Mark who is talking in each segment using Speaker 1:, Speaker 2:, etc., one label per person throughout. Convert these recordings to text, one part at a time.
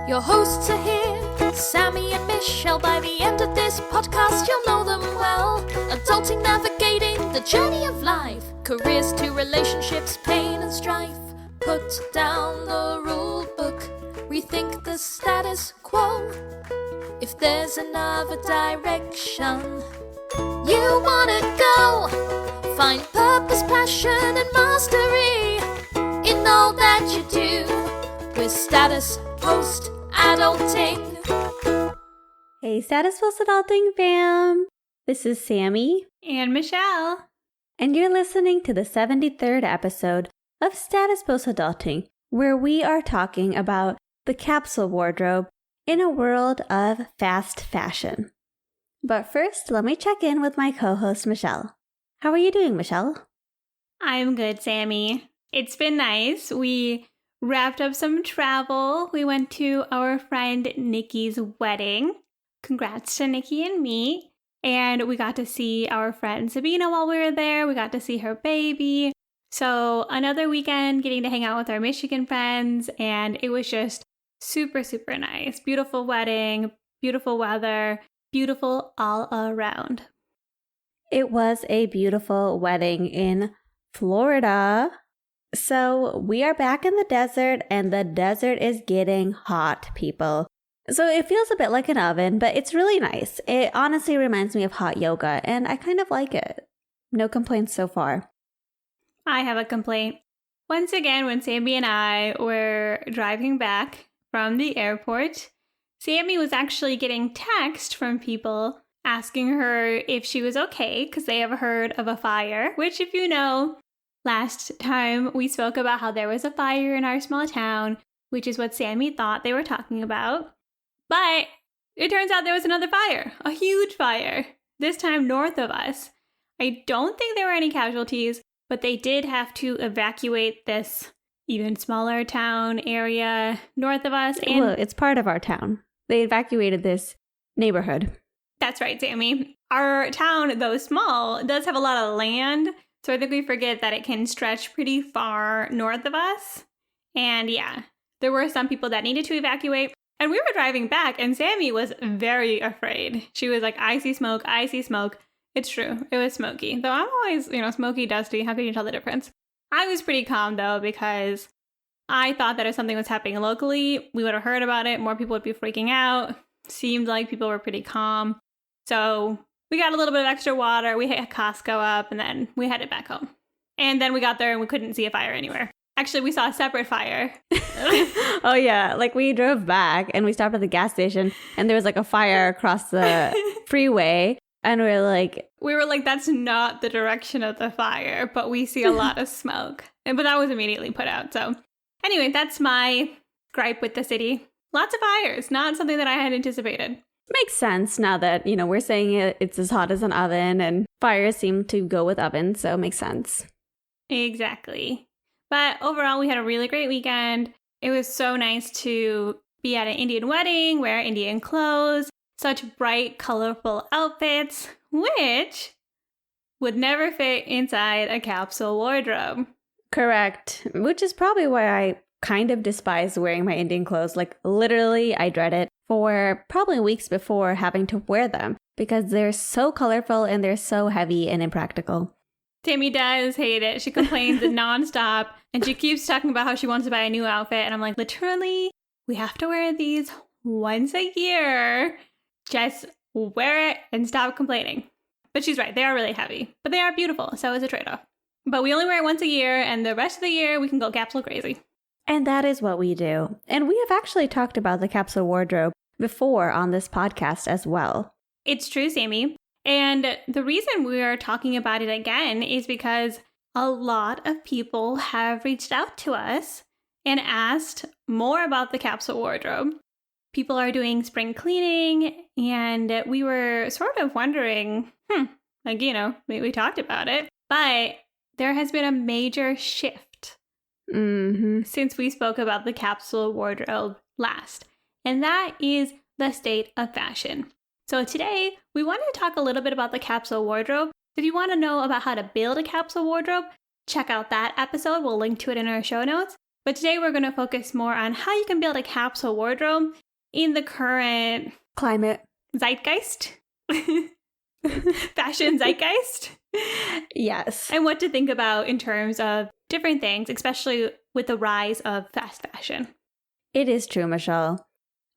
Speaker 1: Your hosts are here, Sammie and Michelle. By the end of this podcast, you'll know them well. Adulting, navigating the journey of life. Careers to relationships, pain and strife. Put down the rule book, rethink the status quo. If there's another direction you wanna go, find purpose, passion and mastery in all that you do with Status Post Adulting.
Speaker 2: Hey, Status Post Adulting fam! This is Sammie
Speaker 3: and Michelle,
Speaker 2: and you're listening to the 73rd episode of Status Post Adulting, where we are talking about the capsule wardrobe in a world of fast fashion. But first, let me check in with my co-host, Michelle. How are you doing, Michelle?
Speaker 3: I'm good, Sammie. It's been nice. We wrapped up some travel. We went to our friend Nikki's wedding. Congrats to Nikki and me. And we got to see our friend Sabina while we were there. We got to see her baby. So another weekend getting to hang out with our Michigan friends. And it was just super, super nice. Beautiful wedding, beautiful weather, beautiful all around.
Speaker 2: It was a beautiful wedding in Florida. So we are back in the desert, and the desert is getting hot, people. So it feels a bit like an oven, but it's really nice. It honestly reminds me of hot yoga, and I kind of like it. No complaints so far.
Speaker 3: I have a complaint. Once again, when Sammie and I were driving back from the airport, Sammie was actually getting text from people asking her if she was okay because they have heard of a fire, which, if you know, last time we spoke about how there was a fire in our small town, which is what Sammie thought they were talking about. But it turns out there was another fire, a huge fire, this time north of us. I don't think there were any casualties, but they did have to evacuate this even smaller town area north of us. And
Speaker 2: well, it's part of our town. They evacuated this neighborhood.
Speaker 3: That's right, Sammie. Our town, though small, does have a lot of land. So I think we forget that it can stretch pretty far north of us. And yeah, there were some people that needed to evacuate. And we were driving back and Sammie was very afraid. She was like, I see smoke, I see smoke. It's true. It was smoky. Though I'm always, smoky, dusty. How can you tell the difference? I was pretty calm though because I thought that if something was happening locally, we would have heard about it. More people would be freaking out. Seemed like people were pretty calm. So we got a little bit of extra water. We hit Costco up and then we headed back home. And then we got there and we couldn't see a fire anywhere. Actually, we saw a separate fire.
Speaker 2: Oh, yeah. Like we drove back and we stopped at the gas station and there was like a fire across the freeway. And we were like, that's not the direction of the fire, but we see a lot of smoke. But that was immediately put out. So anyway, that's my gripe with the city. Lots of fires, not something that I had anticipated. Makes sense now that, we're saying it's as hot as an oven and fires seem to go with ovens, so it makes sense.
Speaker 3: Exactly. But overall, we had a really great weekend. It was so nice to be at an Indian wedding, wear Indian clothes, such bright, colorful outfits, which would never fit inside a capsule wardrobe.
Speaker 2: Correct. Which is probably why I kind of despise wearing my Indian clothes. Like literally, I dread it for probably weeks before having to wear them because they're so colorful and they're so heavy and impractical.
Speaker 3: Tammy does hate it. She complains nonstop and she keeps talking about how she wants to buy a new outfit. And I'm like, literally, we have to wear these once a year. Just wear it and stop complaining. But she's right. They are really heavy, but they are beautiful. So it's a trade-off. But we only wear it once a year and the rest of the year we can go capsule crazy.
Speaker 2: And that is what we do. And we have actually talked about the capsule wardrobe before on this podcast as well.
Speaker 3: It's true, Sammie. And the reason we are talking about it again is because a lot of people have reached out to us and asked more about the capsule wardrobe. People are doing spring cleaning and we were sort of wondering, we talked about it, but there has been a major shift since we spoke about the capsule wardrobe last. And that is the state of fashion. So today, we wanted to talk a little bit about the capsule wardrobe. If you want to know about how to build a capsule wardrobe, check out that episode. We'll link to it in our show notes. But today we're going to focus more on how you can build a capsule wardrobe in the current
Speaker 2: climate
Speaker 3: zeitgeist. Fashion zeitgeist.
Speaker 2: Yes.
Speaker 3: And what to think about in terms of different things, especially with the rise of fast fashion.
Speaker 2: It is true, Michelle.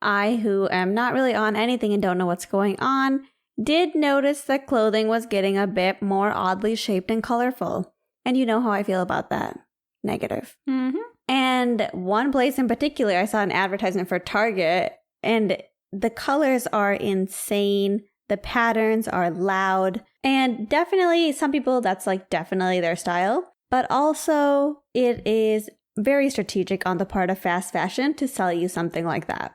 Speaker 2: I, who am not really on anything and don't know what's going on, did notice that clothing was getting a bit more oddly shaped and colorful. And you know how I feel about that. Negative.
Speaker 3: Mm-hmm.
Speaker 2: And one place in particular, I saw an advertisement for Target, and the colors are insane. The patterns are loud. And definitely, some people, that's like definitely their style. But also, it is very strategic on the part of fast fashion to sell you something like that.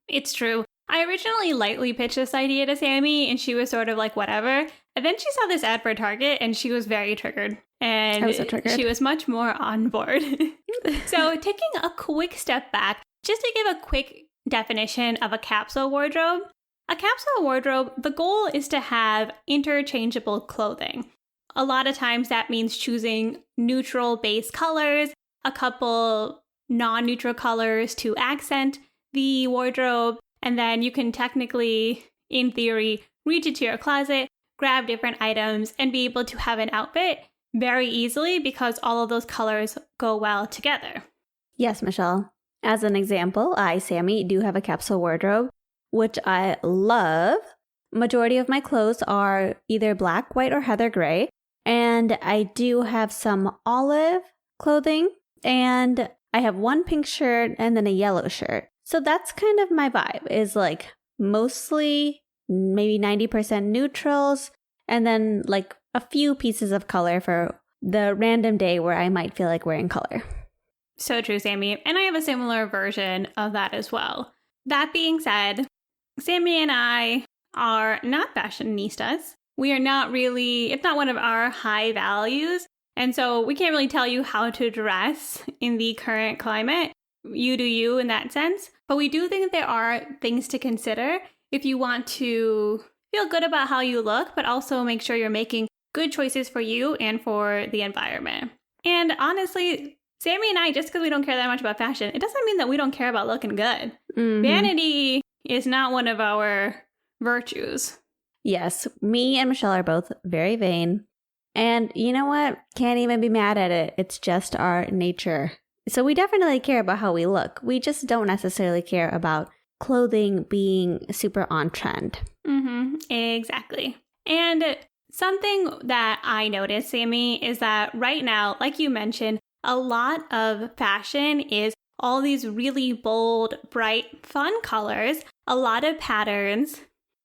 Speaker 3: It's true. I originally lightly pitched this idea to Sammie, and she was sort of like, whatever. And then she saw this ad for Target, and she was very triggered. And
Speaker 2: I was so triggered.
Speaker 3: She was much more on board. So taking a quick step back, just to give a quick definition of a capsule wardrobe. A capsule wardrobe, the goal is to have interchangeable clothing. A lot of times that means choosing neutral base colors, a couple non-neutral colors to accent the wardrobe, and then you can technically, in theory, reach into your closet, grab different items, and be able to have an outfit very easily because all of those colors go well together.
Speaker 2: Yes, Michelle. As an example, I, Sammie, do have a capsule wardrobe, which I love. Majority of my clothes are either black, white, or heather gray. And I do have some olive clothing, and I have one pink shirt and then a yellow shirt. So that's kind of my vibe, is like mostly maybe 90% neutrals, and then like a few pieces of color for the random day where I might feel like wearing color.
Speaker 3: So true, Sammie. And I have a similar version of that as well. That being said, Sammie and I are not fashionistas. We are not really, it's not one of our high values. And so we can't really tell you how to dress in the current climate. You do you in that sense. But we do think that there are things to consider if you want to feel good about how you look, but also make sure you're making good choices for you and for the environment. And honestly, Sammie and I, just because we don't care that much about fashion, it doesn't mean that we don't care about looking good. Mm-hmm. Vanity is not one of our virtues.
Speaker 2: Yes, me and Michelle are both very vain. And you know what? Can't even be mad at it. It's just our nature. So we definitely care about how we look. We just don't necessarily care about clothing being super on trend.
Speaker 3: Mm-hmm, exactly. And something that I noticed, Sammie, is that right now, like you mentioned, a lot of fashion is all these really bold, bright, fun colors, a lot of patterns.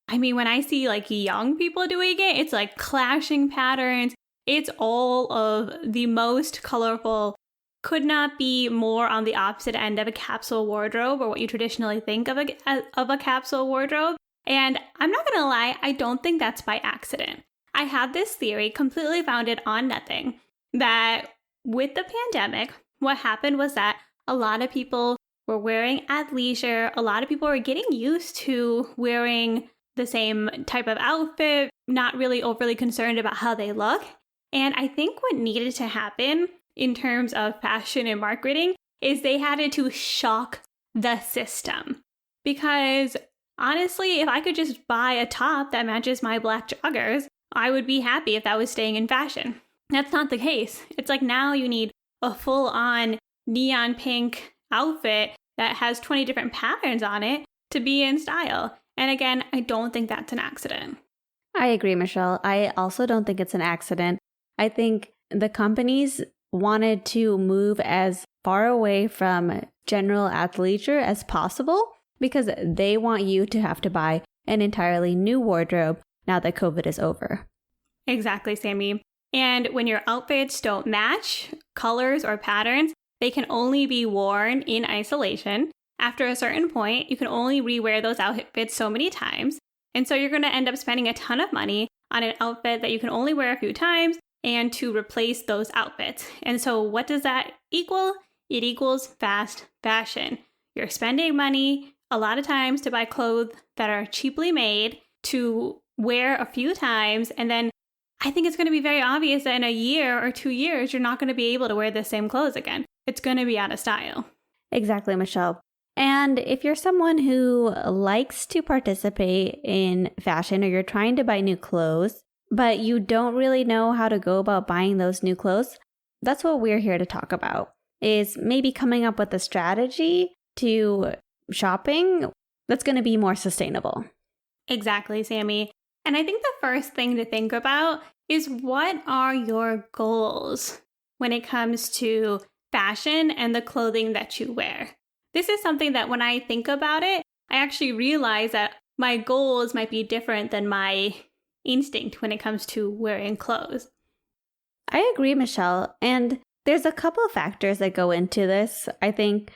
Speaker 3: I mean, when I see like young people doing it, it's like clashing patterns. It's all of the most colorful. Could not be more on the opposite end of a capsule wardrobe or what you traditionally think of a capsule wardrobe. And I'm not going to lie, I don't think that's by accident. I had this theory completely founded on nothing, that with the pandemic, what happened was that a lot of people were wearing athleisure. A lot of people were getting used to wearing the same type of outfit, not really overly concerned about how they look. And I think what needed to happen in terms of fashion and marketing is they had to shock the system. Because honestly, if I could just buy a top that matches my black joggers, I would be happy if that was staying in fashion. That's not the case. It's like now you need a full-on neon pink outfit that has 20 different patterns on it to be in style. And again, I don't think that's an accident.
Speaker 2: I agree, Michelle. I also don't think it's an accident. I think the companies wanted to move as far away from general athleisure as possible because they want you to have to buy an entirely new wardrobe now that COVID is over.
Speaker 3: Exactly, Sammie. And when your outfits don't match colors or patterns, they can only be worn in isolation. After a certain point, you can only rewear those outfits so many times. And so you're going to end up spending a ton of money on an outfit that you can only wear a few times and to replace those outfits. And so what does that equal? It equals fast fashion. You're spending money a lot of times to buy clothes that are cheaply made to wear a few times. And then I think it's going to be very obvious that in a year or 2 years, you're not going to be able to wear the same clothes again. it's going to be out of style.
Speaker 2: Exactly, Michelle. And if you're someone who likes to participate in fashion or you're trying to buy new clothes, but you don't really know how to go about buying those new clothes, that's what we're here to talk about, is maybe coming up with a strategy to shopping that's going to be more sustainable.
Speaker 3: Exactly, Sammie. And I think the first thing to think about is, what are your goals when it comes to fashion and the clothing that you wear? This is something that when I think about it, I actually realize that my goals might be different than my instinct when it comes to wearing clothes.
Speaker 2: I agree, Michelle. And there's a couple of factors that go into this. I think,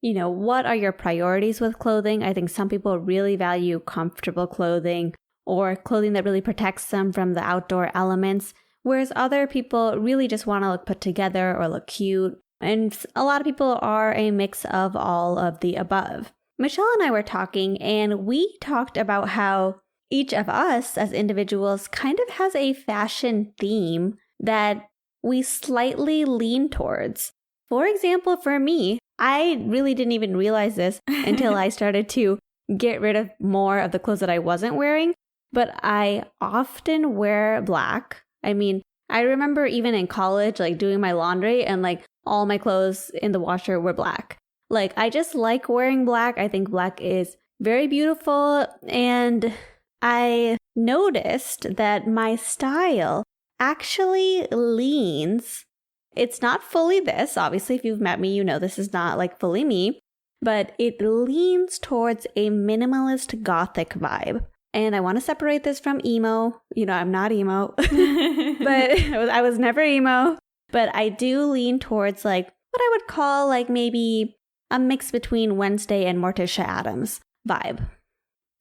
Speaker 2: what are your priorities with clothing? I think some people really value comfortable clothing or clothing that really protects them from the outdoor elements, whereas other people really just want to look put together or look cute. And a lot of people are a mix of all of the above. Michelle and I were talking, and we talked about how each of us as individuals kind of has a fashion theme that we slightly lean towards. For example, for me, I really didn't even realize this until I started to get rid of more of the clothes that I wasn't wearing, but I often wear black. I mean, I remember even in college, doing my laundry and all my clothes in the washer were black. I just like wearing black. I think black is very beautiful. And I noticed that my style actually leans. It's not fully this. Obviously, if you've met me, you know this is not fully me. But it leans towards a minimalist gothic vibe. And I want to separate this from emo. I'm not emo. But I was never emo. But I do lean towards what I would call maybe a mix between Wednesday and Morticia Addams vibe.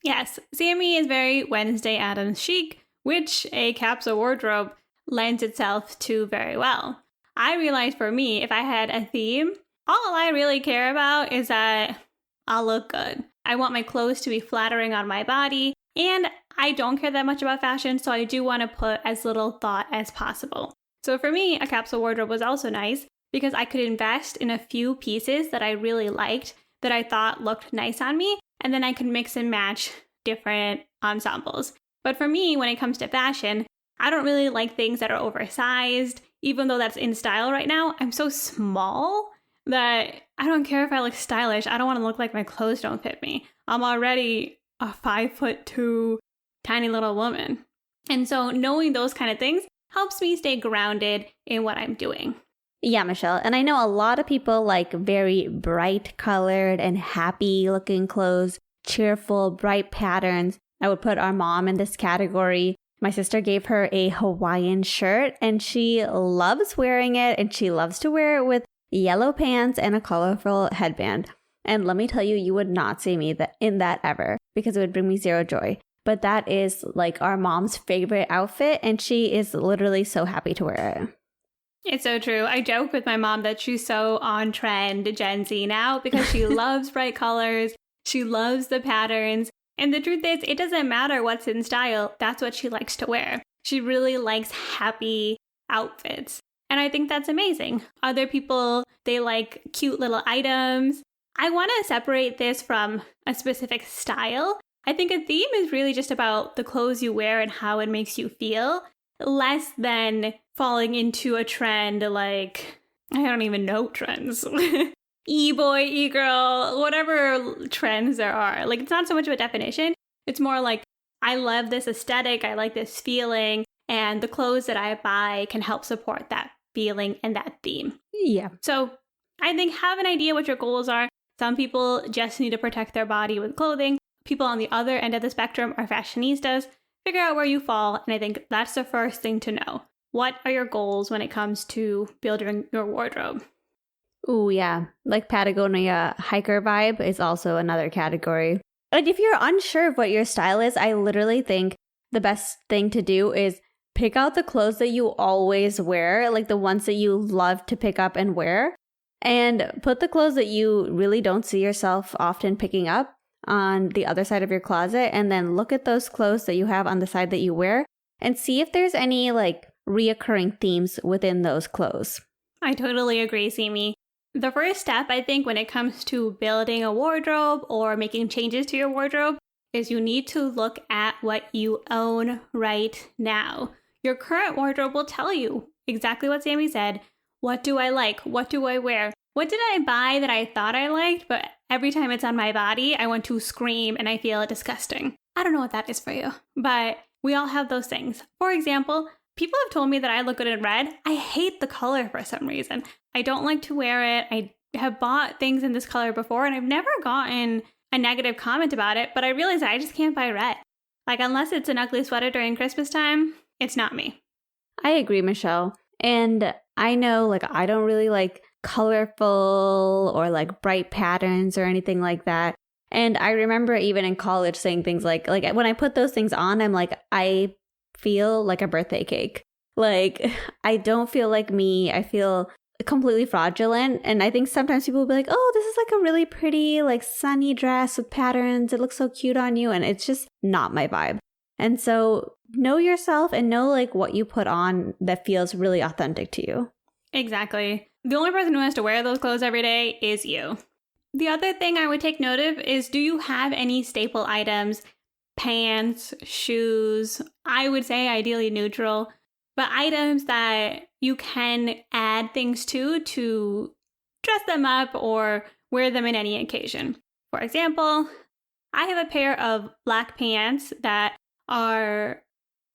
Speaker 3: Yes, Sammie is very Wednesday Addams chic, which a capsule wardrobe lends itself to very well. I realized for me, if I had a theme, all I really care about is that I'll look good. I want my clothes to be flattering on my body, and I don't care that much about fashion, so I do want to put as little thought as possible. So for me, a capsule wardrobe was also nice because I could invest in a few pieces that I really liked, that I thought looked nice on me, and then I could mix and match different ensembles. But for me, when it comes to fashion, I don't really like things that are oversized. Even though that's in style right now, I'm so small that I don't care if I look stylish. I don't want to look like my clothes don't fit me. I'm already a 5'2" tiny little woman. And so knowing those kind of things helps me stay grounded in what I'm doing.
Speaker 2: Yeah, Michelle. And I know a lot of people like very bright colored and happy looking clothes, cheerful, bright patterns. I would put our mom in this category. My sister gave her a Hawaiian shirt and she loves wearing it, and she loves to wear it with yellow pants and a colorful headband. And let me tell you, you would not see me in that ever, because it would bring me zero joy. But that is our mom's favorite outfit, and she is literally so happy to wear it.
Speaker 3: It's so true. I joke with my mom that she's so on trend Gen Z now because she loves bright colors. She loves the patterns. And the truth is, it doesn't matter what's in style. That's what she likes to wear. She really likes happy outfits. And I think that's amazing. Other people, they like cute little items. I want to separate this from a specific style. I think a theme is really just about the clothes you wear and how it makes you feel, less than falling into a trend like, I don't even know trends. E-boy, e-girl, whatever trends there are. It's not so much of a definition. It's more like, I love this aesthetic, I like this feeling, and the clothes that I buy can help support that feeling and that theme.
Speaker 2: Yeah.
Speaker 3: So I think have an idea what your goals are. Some people just need to protect their body with clothing. People on the other end of the spectrum are fashionistas. Figure out where you fall, and I think that's the first thing to know. What are your goals when it comes to building your wardrobe?
Speaker 2: Ooh, yeah. Patagonia hiker vibe is also another category. And if you're unsure of what your style is, I literally think the best thing to do is pick out the clothes that you always wear, the ones that you love to pick up and wear, and put the clothes that you really don't see yourself often picking up on the other side of your closet, and then look at those clothes that you have on the side that you wear and see if there's any reoccurring themes within those clothes.
Speaker 3: I totally agree, Sammie. The first step, I think, when it comes to building a wardrobe or making changes to your wardrobe is you need to look at what you own right now. Your current wardrobe will tell you exactly what Sammie said. What do I like? What do I wear? What did I buy that I thought I liked, but every time it's on my body, I want to scream and I feel disgusting? I don't know what that is for you, but we all have those things. For example, people have told me that I look good in red. I hate the color for some reason. I don't like to wear it. I have bought things in this color before and I've never gotten a negative comment about it, but I realize I just can't buy red. Like, unless it's an ugly sweater during Christmas time, it's not me.
Speaker 2: I agree, Michelle. And I know, like, I don't really like colorful or like bright patterns or anything like that. And I remember even in college saying things like when I put those things on, I'm like, I feel like a birthday cake. Like, I don't feel like me. I feel completely fraudulent. And I think sometimes people will be like, oh, this is like a really pretty, like sunny dress with patterns. It looks so cute on you. And it's just not my vibe. And so know yourself and know like what you put on that feels really authentic to you.
Speaker 3: Exactly. The only person who has to wear those clothes every day is you. The other thing I would take note of is, do you have any staple items, pants, shoes? I would say ideally neutral, but items that you can add things to dress them up or wear them in any occasion. For example, I have a pair of black pants that are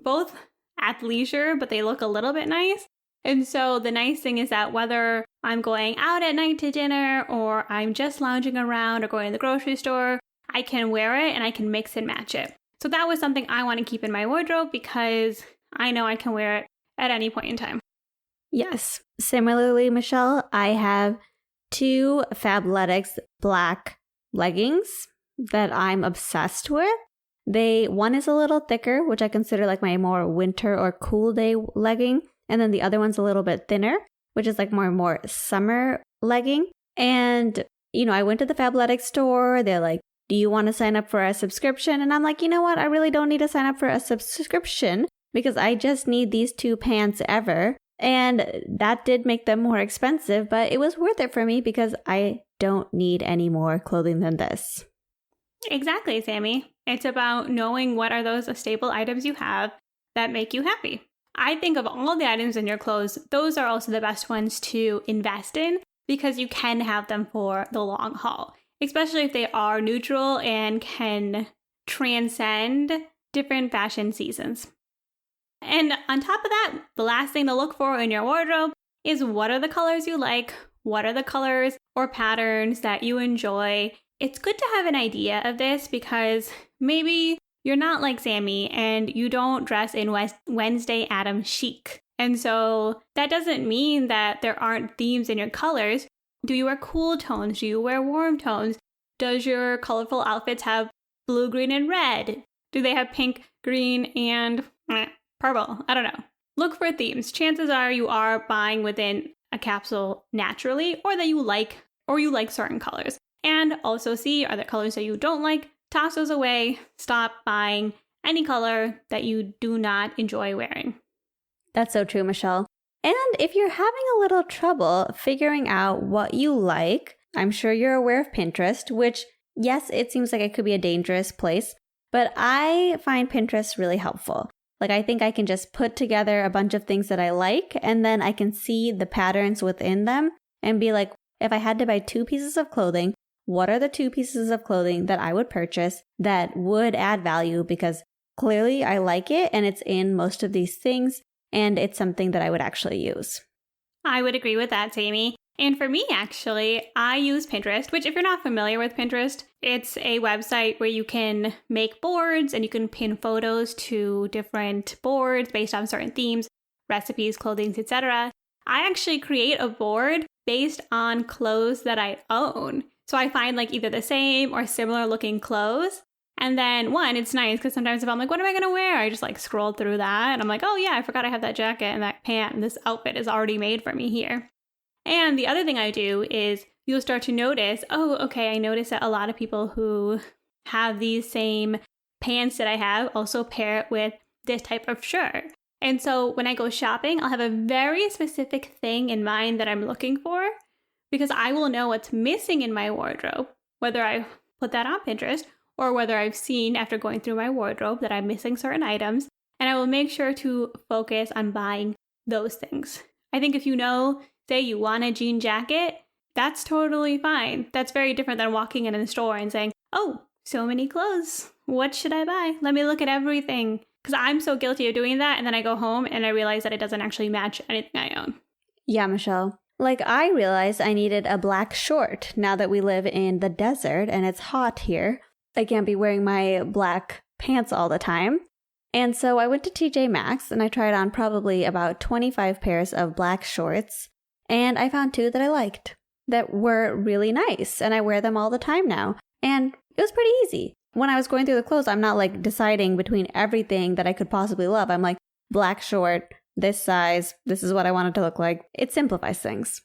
Speaker 3: both athleisure, but they look a little bit nice. And so the nice thing is that whether I'm going out at night to dinner or I'm just lounging around or going to the grocery store, I can wear it and I can mix and match it. So that was something I want to keep in my wardrobe because I know I can wear it at any point in time.
Speaker 2: Yes. Similarly, Michelle, I have 2 Fabletics black leggings that I'm obsessed with. One is a little thicker, which I consider like my more winter or cool day legging. And then the other one's a little bit thinner, which is like more summer legging. And, I went to the Fabletics store. They're like, do you want to sign up for a subscription? And I'm like, you know what? I really don't need to sign up for a subscription because I just need these 2 pants ever. And that did make them more expensive, but it was worth it for me because I don't need any more clothing than this.
Speaker 3: Exactly, Sammie. It's about knowing what are those staple items you have that make you happy. I think of all the items in your clothes, those are also the best ones to invest in because you can have them for the long haul, especially if they are neutral and can transcend different fashion seasons. And on top of that, the last thing to look for in your wardrobe is what are the colors you like? What are the colors or patterns that you enjoy? It's good to have an idea of this because maybe you're not like Sammie and you don't dress in Wednesday Addams chic. And so that doesn't mean that there aren't themes in your colors. Do you wear cool tones? Do you wear warm tones? Does your colorful outfits have blue, green, and red? Do they have pink, green, and purple? I don't know. Look for themes. Chances are you are buying within a capsule naturally or that you like certain colors. And also see, are there colors that you don't like? Toss those away. Stop buying any color that you do not enjoy wearing.
Speaker 2: That's so true, Michelle. And if you're having a little trouble figuring out what you like, I'm sure you're aware of Pinterest, which, yes, it seems like it could be a dangerous place, but I find Pinterest really helpful. Like, I think I can just put together a bunch of things that I like, and then I can see the patterns within them and be like, if I had to buy 2 pieces of clothing, what are the 2 pieces of clothing that I would purchase that would add value because clearly I like it and it's in most of these things and it's something that I would actually use.
Speaker 3: I would agree with that, Sammie. And for me, actually, I use Pinterest, which if you're not familiar with Pinterest, it's a website where you can make boards and you can pin photos to different boards based on certain themes, recipes, clothing, etc. I actually create a board based on clothes that I own. So I find like either the same or similar looking clothes. And then it's nice because sometimes if I'm like, what am I going to wear? I just like scroll through that and I'm like, oh yeah, I forgot I have that jacket and that pant and this outfit is already made for me here. And the other thing I do is you'll start to notice, oh, okay, I notice that a lot of people who have these same pants that I have also pair it with this type of shirt. And so when I go shopping, I'll have a very specific thing in mind that I'm looking for. because I will know what's missing in my wardrobe, whether I put that on Pinterest or whether I've seen after going through my wardrobe that I'm missing certain items, and I will make sure to focus on buying those things. I think if you know, say you want a jean jacket, that's totally fine. That's very different than walking in the store and saying, oh, so many clothes. What should I buy? Let me look at everything. Because I'm so guilty of doing that, and then I go home and I realize that it doesn't actually match anything I own.
Speaker 2: Yeah, Michelle. Like, I realized I needed a black short now that we live in the desert and it's hot here. I can't be wearing my black pants all the time. And so I went to TJ Maxx and I tried on probably about 25 pairs of black shorts. And I found 2 that I liked that were really nice. And I wear them all the time now. And it was pretty easy. When I was going through the clothes, I'm not like deciding between everything that I could possibly love. I'm like, black short, this size, this is what I want it to look like. It simplifies things.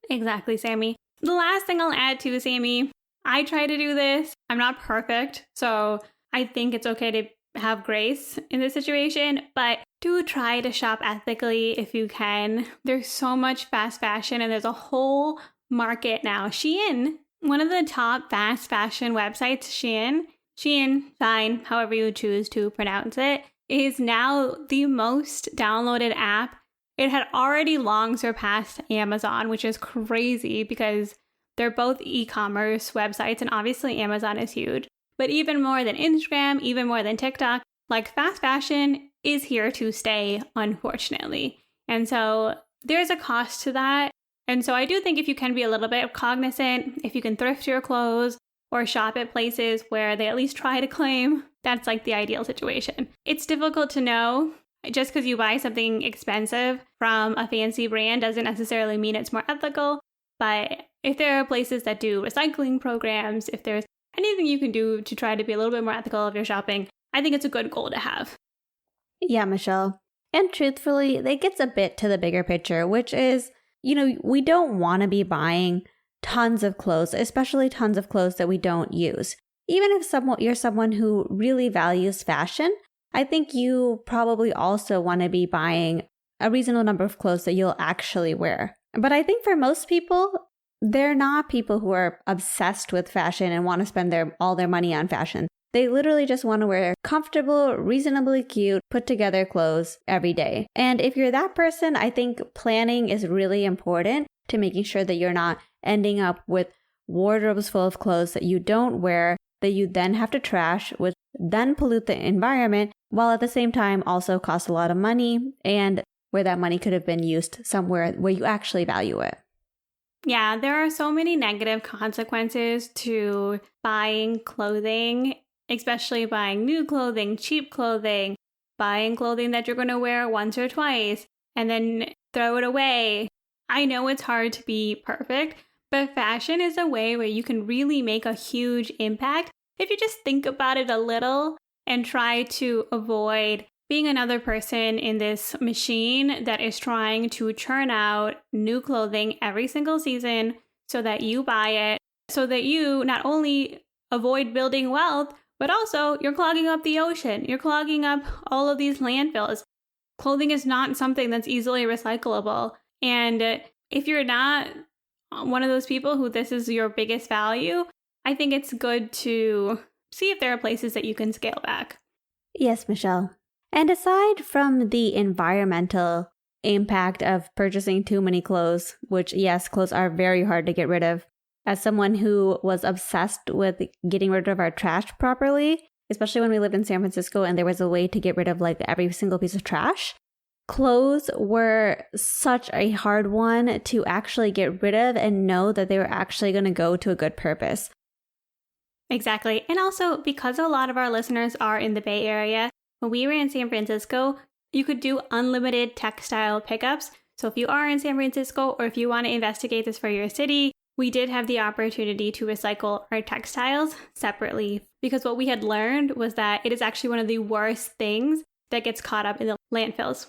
Speaker 3: Exactly, Sammie. The last thing I'll add to, Sammie, I try to do this. I'm not perfect, so I think it's okay to have grace in this situation, but do try to shop ethically if you can. There's so much fast fashion and there's a whole market now. Shein, one of the top fast fashion websites, Shein, fine, however you choose to pronounce it, is now the most downloaded app. It had already long surpassed Amazon, which is crazy because they're both e-commerce websites, and obviously Amazon is huge. But even more than Instagram, even more than TikTok, like fast fashion is here to stay, unfortunately. And so there's a cost to that. And so I do think if you can be a little bit cognizant, if you can thrift your clothes or shop at places where they at least try to claim, that's like the ideal situation. It's difficult to know. Just because you buy something expensive from a fancy brand doesn't necessarily mean it's more ethical. But if there are places that do recycling programs, if there's anything you can do to try to be a little bit more ethical of your shopping, I think it's a good goal to have.
Speaker 2: Yeah, Michelle. And truthfully, that gets a bit to the bigger picture, which is, we don't want to be buying tons of clothes, especially tons of clothes that we don't use. Even if you're someone who really values fashion, I think you probably also want to be buying a reasonable number of clothes that you'll actually wear. But I think for most people, they're not people who are obsessed with fashion and want to spend all their money on fashion. They literally just want to wear comfortable, reasonably cute, put together clothes every day. And if you're that person, I think planning is really important to making sure that you're not ending up with wardrobes full of clothes that you don't wear, that you then have to trash, which then pollute the environment, while at the same time also cost a lot of money, and where that money could have been used somewhere where you actually value it.
Speaker 3: Yeah, there are so many negative consequences to buying clothing, especially buying new clothing, cheap clothing, buying clothing that you're going to wear once or twice, and then throw it away. I know it's hard to be perfect, but fashion is a way where you can really make a huge impact if you just think about it a little and try to avoid being another person in this machine that is trying to churn out new clothing every single season so that you buy it, so that you not only avoid building wealth, but also you're clogging up the ocean. You're clogging up all of these landfills. Clothing is not something that's easily recyclable. And if you're not one of those people who this is your biggest value, I think it's good to see if there are places that you can scale back.
Speaker 2: Yes, Michelle. And aside from the environmental impact of purchasing too many clothes, which, yes, clothes are very hard to get rid of, as someone who was obsessed with getting rid of our trash properly, especially when we lived in San Francisco and there was a way to get rid of like every single piece of trash, clothes were such a hard one to actually get rid of and know that they were actually going to go to a good purpose.
Speaker 3: Exactly. And also, because a lot of our listeners are in the Bay Area, when we were in San Francisco, you could do unlimited textile pickups. So if you are in San Francisco, or if you want to investigate this for your city, we did have the opportunity to recycle our textiles separately, because what we had learned was that it is actually one of the worst things that gets caught up in the landfills.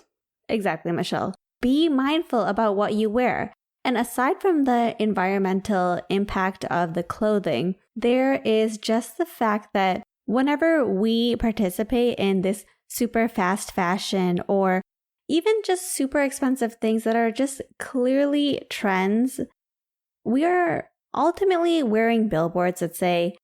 Speaker 2: Exactly, Michelle. Be mindful about what you wear. And aside from the environmental impact of the clothing, there is just the fact that whenever we participate in this super fast fashion or even just super expensive things that are just clearly trends, we are ultimately wearing billboards that say,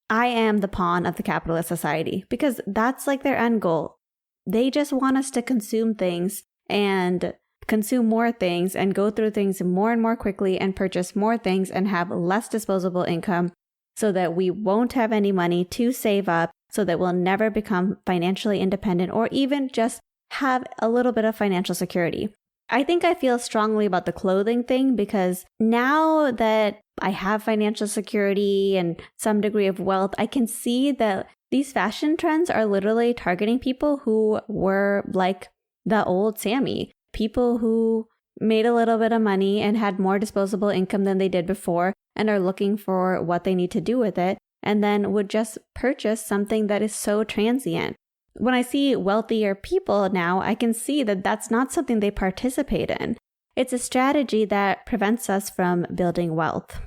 Speaker 2: I am the pawn of the capitalist society, because that's like their end goal. They just want us to consume things and consume more things and go through things more and more quickly and purchase more things and have less disposable income so that we won't have any money to save up, so that we'll never become financially independent or even just have a little bit of financial security. I think I feel strongly about the clothing thing because now that I have financial security and some degree of wealth, I can see that these fashion trends are literally targeting people who were like the old Sammie, people who made a little bit of money and had more disposable income than they did before and are looking for what they need to do with it, and then would just purchase something that is so transient. When I see wealthier people now, I can see that that's not something they participate in. It's a strategy that prevents us from building wealth.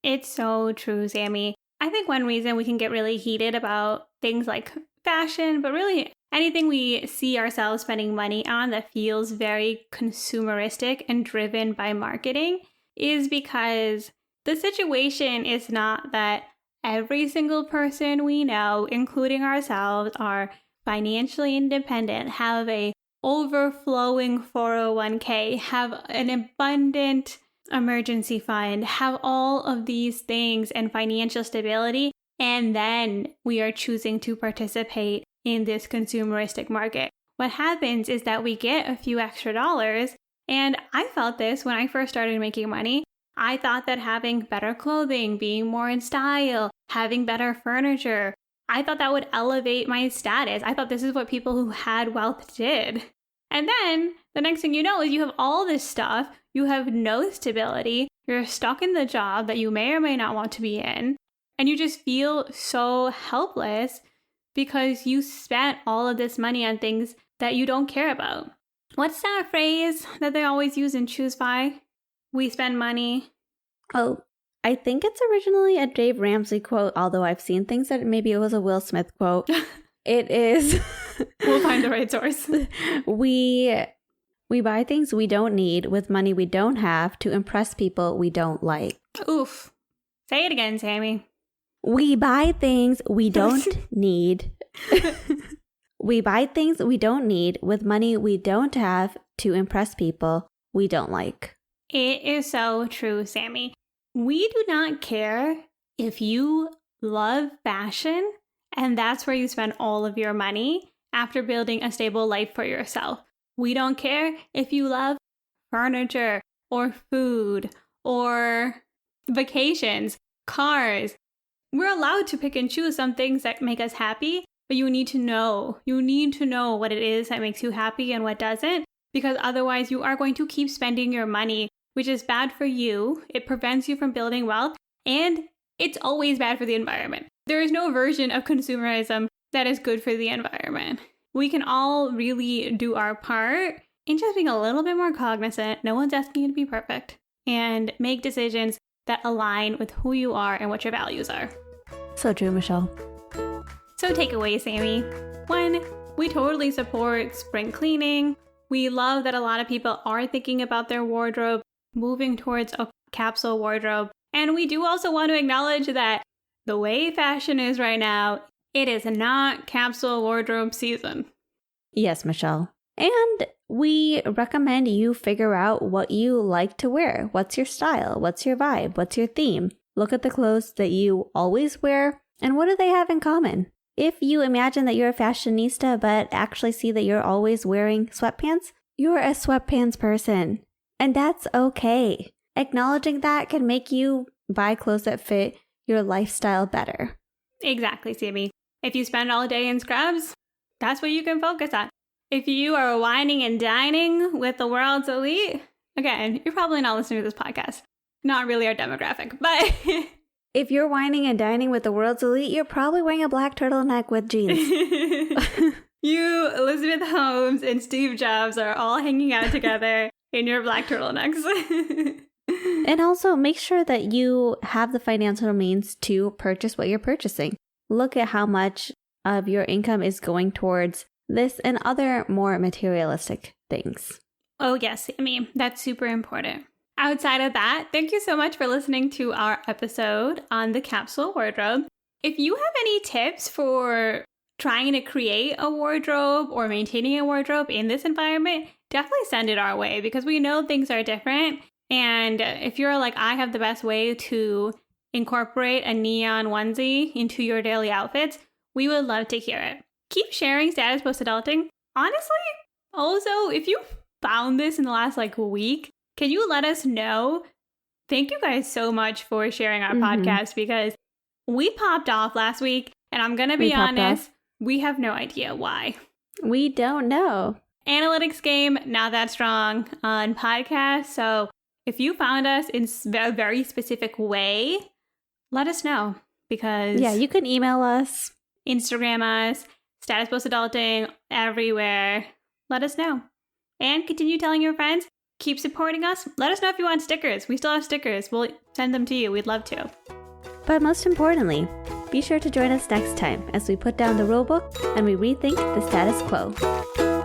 Speaker 3: It's so true, Sammie. I think one reason we can get really heated about things like fashion, but really anything we see ourselves spending money on that feels very consumeristic and driven by marketing is because the situation is not that every single person we know, including ourselves, are financially independent, have a overflowing 401k, have an abundant emergency fund, have all of these things and financial stability, and then we are choosing to participate in this consumeristic market. What happens is that we get a few extra dollars, and I felt this when I first started making money. I thought that having better clothing, being more in style, having better furniture, I thought that would elevate my status. I thought this is what people who had wealth did. And then the next thing you know is you have all this stuff, you have no stability, you're stuck in the job that you may or may not want to be in, and you just feel so helpless because you spent all of this money on things that you don't care about. What's that phrase that they always use in Choose Buy? We spend money.
Speaker 2: Oh, I think it's originally a Dave Ramsey quote, although I've seen things that maybe it was a Will Smith quote. It is.
Speaker 3: We'll find the right source.
Speaker 2: We buy things we don't need with money we don't have to impress people we don't like.
Speaker 3: Oof. Say it again, Sammie.
Speaker 2: We buy things we don't need. We buy things we don't need with money we don't have to impress people we don't like.
Speaker 3: It is so true, Sammie. We do not care if you love fashion and that's where you spend all of your money after building a stable life for yourself. We don't care if you love furniture or food or vacations, cars. We're allowed to pick and choose some things that make us happy, but you need to know. You need to know what it is that makes you happy and what doesn't, because otherwise you are going to keep spending your money, which is bad for you. It prevents you from building wealth, and it's always bad for the environment. There is no version of consumerism that is good for the environment. We can all really do our part in just being a little bit more cognizant. No one's asking you to be perfect, and make decisions that align with who you are and what your values are.
Speaker 2: So true, Michelle.
Speaker 3: So takeaway, Sammie. 1, we totally support spring cleaning. We love that a lot of people are thinking about their wardrobe, moving towards a capsule wardrobe. And we do also want to acknowledge that the way fashion is right now, it is not capsule wardrobe season.
Speaker 2: Yes, Michelle. And we recommend you figure out what you like to wear. What's your style? What's your vibe? What's your theme? Look at the clothes that you always wear and what do they have in common? If you imagine that you're a fashionista but actually see that you're always wearing sweatpants, you're a sweatpants person. And that's okay. Acknowledging that can make you buy clothes that fit your lifestyle better.
Speaker 3: Exactly, Sammie. If you spend all day in scrubs, that's what you can focus on. If you are whining and dining with the world's elite, again, you're probably not listening to this podcast. Not really our demographic, but...
Speaker 2: If you're whining and dining with the world's elite, you're probably wearing a black turtleneck with jeans.
Speaker 3: You, Elizabeth Holmes, and Steve Jobs are all hanging out together in your black turtlenecks.
Speaker 2: And also make sure that you have the financial means to purchase what you're purchasing. Look at how much of your income is going towards this and other more materialistic things.
Speaker 3: Oh, yes, Sammie, that's super important. Outside of that, thank you so much for listening to our episode on the Capsule Wardrobe. If you have any tips for trying to create a wardrobe or maintaining a wardrobe in this environment, definitely send it our way because we know things are different. And if you're like, I have the best way to incorporate a neon onesie into your daily outfits, we would love to hear it. Keep sharing Status Post Adulting. Honestly, also, if you found this in the last week, can you let us know? Thank you guys so much for sharing our podcast because we popped off last week, and I'm going to be honest, we have no idea why.
Speaker 2: We don't know.
Speaker 3: Analytics game, not that strong on podcasts. So if you found us in a very specific way, let us know because...
Speaker 2: Yeah, you can email us.
Speaker 3: Instagram us, Status Post Adulting, everywhere. Let us know. And continue telling your friends. Keep supporting us. Let us know if you want stickers. We still have stickers. We'll send them to you. We'd love to.
Speaker 2: But most importantly, be sure to join us next time as we put down the rulebook and we rethink the status quo.